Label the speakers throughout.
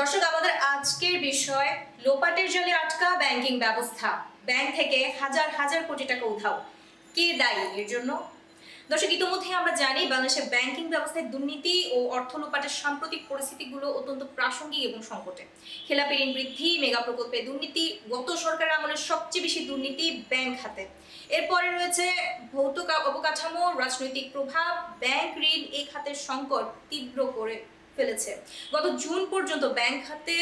Speaker 1: দর্শক, আমাদের আজকের বিষয় লোপাটের জালে আটকা ব্যাংকিং ব্যবস্থা। ব্যাংক থেকে হাজার হাজার কোটি টাকা উধাও, কে দায়ী এর জন্য? দর্শক, ইতিমধ্যে আমরা জানি বাংলাদেশের ব্যাংকিং ব্যবস্থায় দুর্নীতি ও অর্থ লোপাটের সাম্প্রতিক পরিস্থিতিগুলো অত্যন্ত প্রাসঙ্গিক এবং সংকটে। খেলাপি ঋণ বৃদ্ধি, মেগা প্রকল্পে দুর্নীতি, গত সরকারের আমলে সবচেয়ে বেশি দুর্নীতি ব্যাংক খাতে। এরপরে রয়েছে ভৌত অবকাঠামো, রাজনৈতিক প্রভাব, ব্যাংক ঋণ এই খাতের সংকট তীব্র করে ফেলেছে। গত জুন পর্যন্ত ব্যাংক খাতে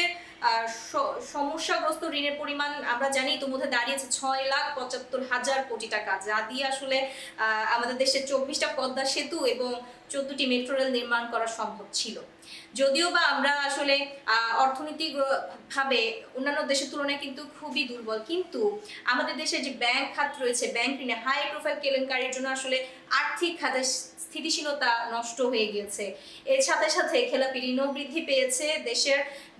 Speaker 1: সমস্যাগ্রস্ত ঋণের পরিমাণ আমরা জানি ইতিমধ্যে দাঁড়িয়েছে 6,75,000 কোটি টাকা, যা দিয়ে আসলে আমাদের দেশের 24টা পদ্মা সেতু এবং 14টি মেট্রো রেল নির্মাণ করা সম্ভব ছিল। যদিও বা আমরা আসলে অর্থনৈতিক ভাবে অন্যান্য দেশের তুলনায় কিন্তু খুবই দুর্বল, কিন্তু আমাদের দেশে যে ব্যাংক খাত রয়েছে, ব্যাংক ঋণে হাই প্রোফাইল কেলেঙ্কারির জন্য আসলে আর্থিক খাতের স্থিতিশীলতা নষ্ট হয়ে গিয়েছে। এর সাথে সাথে খেলাপি ঋণও বৃদ্ধি পেয়েছে। দেশের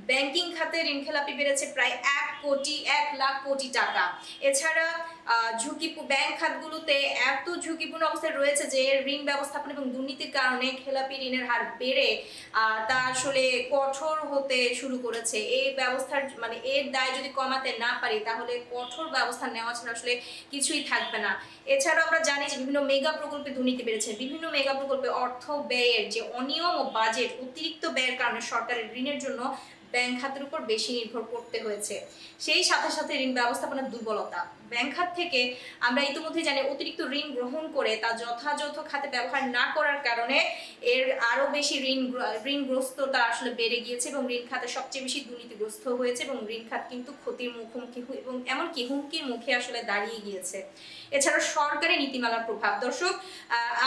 Speaker 1: ব্যাংকিং খাতে ঋণ খেলাপি বেড়েছে প্রায় 1 লাখ কোটি টাকা। এছাড়া ব্যাংক খাতগুলোতে এত ঝুঁকিপূর্ণ অবস্থায় রয়েছে যে ঋণ ব্যবস্থাপনা এবং দুর্নীতির কারণে খেলাপি ঋণের হার বেড়ে তা আসলে কঠোর হতে শুরু করেছে। এই ব্যবস্থার এর দায় যদি কমাতে না পারি তাহলে কঠোর ব্যবস্থা নেওয়া ছাড়া আসলে কিছুই থাকবে না। এছাড়াও আমরা জানি যে বিভিন্ন মেগা প্রকল্পে দুর্নীতি বেড়েছে। বিভিন্ন মেগা প্রকল্পে অর্থ ব্যয়ের যে অনিয়ম ও বাজেট অতিরিক্ত ব্যয়ের কারণে সরকারের ঋণের জন্য ব্যাংক খাতের উপর বেশি নির্ভর করতে হয়েছে। সেই সাথে সাথে ঋণ ব্যবস্থাপনার দুর্বলতা। ব্যাংক খাত থেকে আমরা ইতিমধ্যে জানি অতিরিক্ত ঋণ গ্রহণ করে তা যথাযথ খাতে ব্যবহার না করার কারণে এর আরো বেশি ঋণগ্রস্ততা আসলে বেড়ে গিয়েছে এবং ঋণ খাতে সবচেয়ে বেশি দুর্নীতিগ্রস্ত হয়েছে এবং ঋণ খাত কিন্তু ক্ষতির মুখোমুখি এবং এমনকি হুমকির মুখে আসলে দাঁড়িয়ে গিয়েছে। এছাড়া সরকারি নীতিমালার প্রভাব। দর্শক,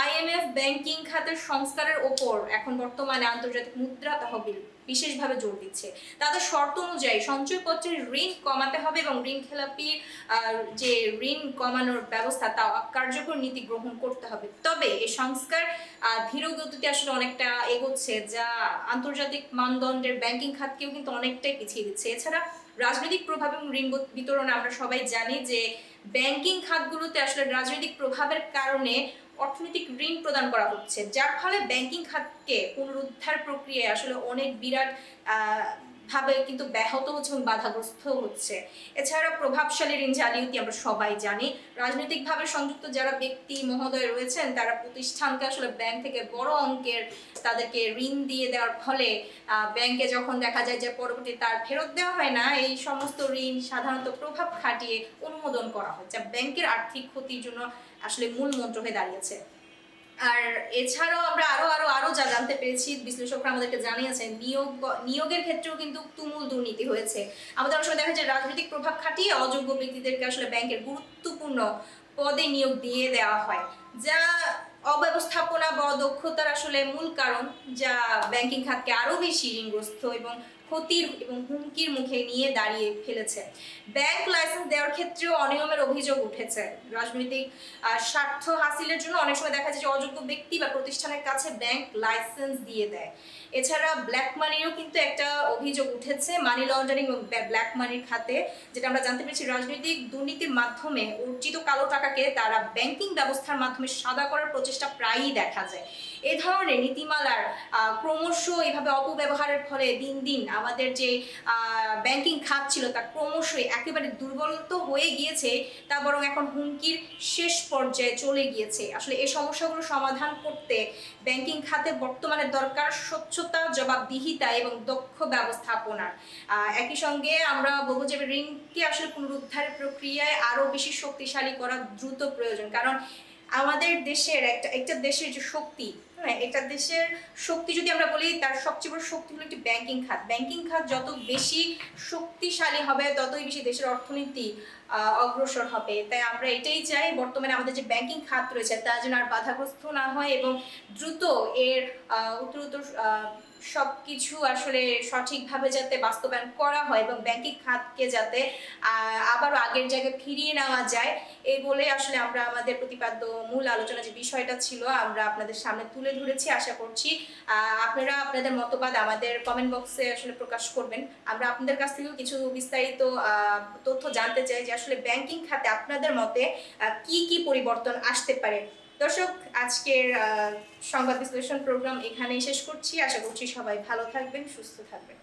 Speaker 1: IMF ব্যাংকিং খাতের সংস্কারের ওপর এখন বর্তমানে আন্তর্জাতিক মুদ্রা তহবিল বিশেষভাবে জোর দিচ্ছে। তাদের শর্ত অনুযায়ী সঞ্চয়পত্রের ঋণ কমাতে হবে এবং ঋণ খেলাপির যে ঋণ কমানোর ব্যবস্থা তা কার্যকর নীতি গ্রহণ করতে হবে। তবে এই সংস্কার ধীর গতিতে আসলে অনেকটা এগোচ্ছে, যা আন্তর্জাতিক মানদণ্ডের ব্যাংকিং খাতকেও কিন্তু অনেকটাই পিছিয়ে দিচ্ছে। এছাড়া রাজনৈতিক প্রভাব এবং ঋণ বিতরণে আমরা সবাই জানি যে ব্যাংকিং খাতগুলোতে আসলে রাজনৈতিক প্রভাবের কারণে অর্থনৈতিক ঋণ প্রদান করা হচ্ছে, যার ফলে ব্যাংকিং খাতকে পুনরুদ্ধার প্রক্রিয়ায় আসলে অনেক বিরাট ভাবে কিন্তু ব্যাহত হচ্ছে এবং বাধাগ্রস্ত হচ্ছে। এছাড়া প্রভাবশালী ঋণ জালিয়াতি আমরা সবাই জানি। রাজনৈতিকভাবে সংযুক্ত যারা ব্যক্তি মহোদয় রয়েছেন তারা প্রতিষ্ঠানকে আসলে ব্যাংক থেকে বড় অঙ্কের তাদেরকে ঋণ দিয়ে দেওয়ার ফলে ব্যাংকে যখন দেখা যায় যে পরবর্তী তার ফেরত দেওয়া হয় না, এই সমস্ত ঋণ সাধারণত প্রভাব খাটিয়ে অনুমোদন করা হয়, যা ব্যাংকের আর্থিক ক্ষতির জন্য আসলে মূল মন্ত্র হয়ে দাঁড়িয়েছে। আর এছাড়াও আমরা আরো যা জানতে পেরেছি, বিশ্লেষকরা আমাদেরকে জানিয়েছেন নিয়োগের ক্ষেত্রেও কিন্তু তুমুল দুর্নীতি হয়েছে। আমাদের অনেক সময় দেখা যায় রাজনৈতিক প্রভাব খাটিয়ে অযোগ্য ব্যক্তিদেরকে আসলে ব্যাংকের গুরুত্বপূর্ণ পদে নিয়োগ দিয়ে দেওয়া হয়, যা অব্যবস্থাপনা বা দক্ষতার আসলে মূল কারণ, যা ব্যাংকিং খাতকে আরো বেশি ঋণগ্রস্ত এবং ক্ষতির এবং হুমকির মুখে নিয়ে দাঁড়িয়ে ফেলেছে। ব্যাংক লাইসেন্স দেওয়ার ক্ষেত্রেও অনিয়মের অভিযোগ উঠেছে। রাজনৈতিক স্বার্থ হাসিলের জন্য অনেক সময় দেখা যায় যে অযোগ্য ব্যক্তি বা প্রতিষ্ঠানের কাছে ব্যাংক লাইসেন্স দিয়ে দেয়। এছাড়া ব্ল্যাক মানিরও কিন্তু একটা অভিযোগ উঠেছে, মানি লন্ডারিং এবং ব্ল্যাক মানির খাতে, যেটা আমরা জানতে পেরেছি রাজনৈতিক দুর্নীতির মাধ্যমে অর্জিত কালো টাকাকে তারা ব্যাংকিং ব্যবস্থার মাধ্যমে সাদা করার প্রচেষ্টা প্রায়ই দেখা যায়। এই ধরনের নীতিমালার ক্রমশ এইভাবে অপব্যবহারের ফলে দিন দিন আমাদের যে ব্যাংকিং খাত ছিল তা ক্রমশই একেবারে দুর্বল তো হয়ে গিয়েছে, তা বরং এখন হুমকির শেষ পর্যায়ে চলে গিয়েছে। আসলে এই সমস্যাগুলো সমাধান করতে ব্যাংকিং খাতে বর্তমানে দরকার স্বচ্ছতা, জবাবদিহিতা এবং দক্ষ ব্যবস্থাপনার। একই সঙ্গে আমরা বলবো যে ঋণকে আসলে পুনরুদ্ধারের প্রক্রিয়ায় আরো বেশি শক্তিশালী করা দ্রুত প্রয়োজন। কারণ আমাদের দেশের একটা দেশের যে শক্তি, একটা দেশের শক্তি যদি আমরা বলি, তার সবচেয়ে বড় শক্তি হলো একটি ব্যাংকিং খাত। ব্যাংকিং খাত যত বেশি শক্তিশালী হবে ততই বেশি দেশের অর্থনীতি অগ্রসর হবে। তাই আমরা এটাই চাই বর্তমানে আমাদের যে ব্যাংকিং খাত রয়েছে তা যেন আর বাধাগ্রস্ত না হয় এবং দ্রুত এর উত্তরোত্তর সবকিছু আসলে সঠিকভাবে যাতে বাস্তবায়ন করা হয় এবং ব্যাংকিং খাতকে যাতে আবারও আগের জায়গায় ফিরিয়ে নেওয়া যায়, এই বলে আসলে আমরা আমাদের প্রতিপাদ্য মূল আলোচনা যে বিষয়টা ছিল আমরা আপনাদের সামনে তুলে ধরেছি। আশা করছি আপনারা আপনাদের মতবাদ আমাদের কমেন্ট বক্সে আসলে প্রকাশ করবেন। আমরা আপনাদের কাছ থেকেও কিছু বিস্তারিত তথ্য জানতে চাই যে আসলে ব্যাংকিং খাতে আপনাদের মতে কি কি পরিবর্তন আসতে পারে। দর্শক, আজকের সংবাদ বিশ্লেষণ প্রোগ্রাম এখানেই শেষ করছি। আশা করছি সবাই ভালো থাকবেন, সুস্থ থাকবেন।